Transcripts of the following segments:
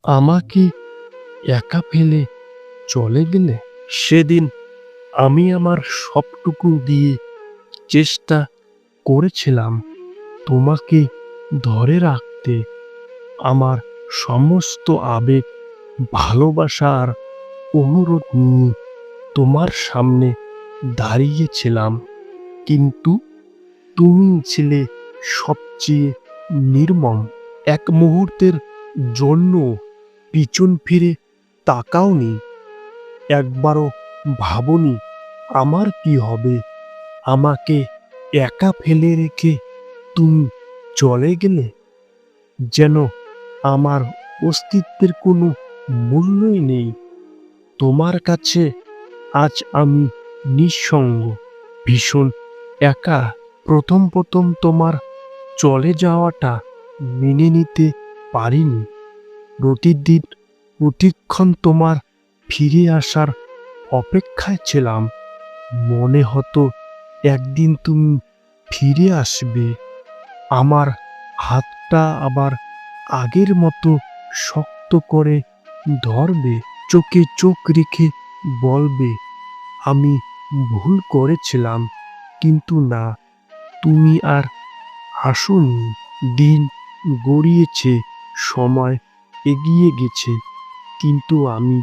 আমাকে একা ফেলে চলে গেলে। সেদিন আমি আমার সবটুকু দিয়ে চেষ্টা করেছিলাম তোমাকে ধরে রাখতে। আমার সমস্ত আবেগ, ভালোবাসা আর অনুরোধ নিয়ে তোমার সামনে দাঁড়িয়েছিলাম, কিন্তু তুমি ছিলে সবচেয়ে নির্মম। এক মুহূর্তের জন্য পিছন ফিরে তাকাওনি, একবারও ভাবনি আমার কি হবে। আমাকে একা ফেলে রেখে তুমি চলে গেলে, যেন আমার অস্তিত্বের কোনো মূল্যই নেই তোমার কাছে। আজ আমি নিঃসঙ্গ, ভীষণ একা। প্রথম প্রথম তোমার চলে যাওয়াটা মেনে নিতে পারিনি। প্রতিদিন প্রতিক্ষণ তোমার ফিরে আসার অপেক্ষায় ছিলাম। মনে হতো একদিন তুমি ফিরে আসবে, আমার হাতটা আবার আগের মতো শক্ত করে ধরবে, চোখে চোখ রেখে বলবে আমি ভুল করেছিলাম। কিন্তু না, তুমি আর আসোনি। দিন গড়িয়েছে, সময় এগিয়ে গেছে, কিন্তু আমি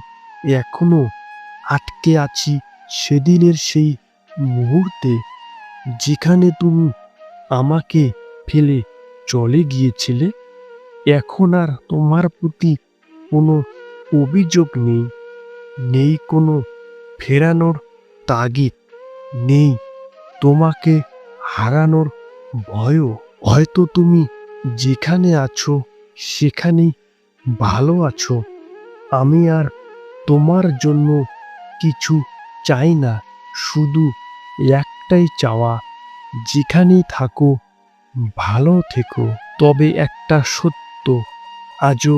এখনো আটকে আছি সেদিনের সেই মুহূর্তে, যেখানে তুমি আমাকে ফেলে চলে গিয়েছিলে। এখন আর তোমার প্রতি কোনো অভিযোগ নেই, নেই কোনো ফেরানোর তাগিদ, নেই তোমাকে হারানোর ভয়ও। হয়তো তুমি যেখানে আছো সেখানেই ভালো আছো। আমি আর তোমার জন্য কিছু চাই না, শুধু একটাই চাওয়া, যেখানেই থাকো ভালো থেকো। তবে একটা সত্য আজও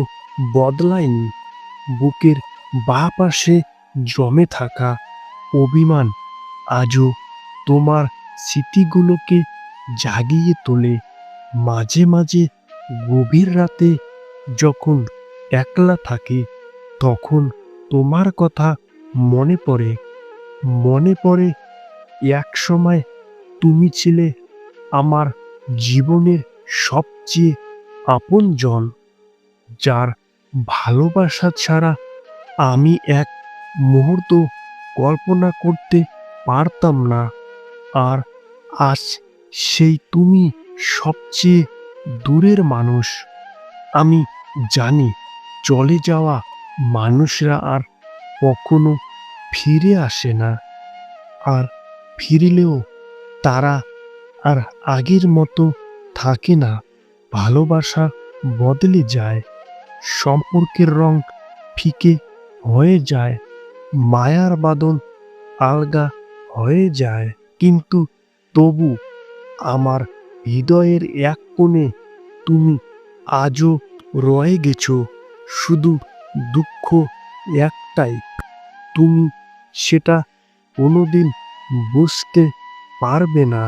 বদলায়নি, বুকের বাঁ পাশে জমে থাকা অভিমান আজও তোমার স্মৃতিগুলোকে জাগিয়ে তোলে। মাঝে মাঝে গভীর রাতে যখন একলা থাকি, তখন তোমার কথা মনে পড়ে। মনে পড়ে এক সময় তুমি ছিলে আমার জীবনের সবচেয়ে আপনজন, যার ভালোবাসা ছাড়া আমি এক মুহূর্ত কল্পনা করতে পারতাম না। আর আজ সেই তুমি সবচেয়ে দূরের মানুষ। আমি জানি চলে যাওয়া মানুষরা আর কখনো ফিরে আসে না, আর ফিরলেও তারা আর আগের মতো থাকে না। ভালোবাসা বদলে যায়, সম্পর্কের রং ফিকে হয়ে যায়, মায়ার বাঁধন আলগা হয়ে যায়, কিন্তু তবু আমার হৃদয়ের এক কোণে তুমি আজও রয়ে গেছো। শুধু দুঃখ একটাই, তুমি সেটা কোনোদিন বুঝতে পারবে না।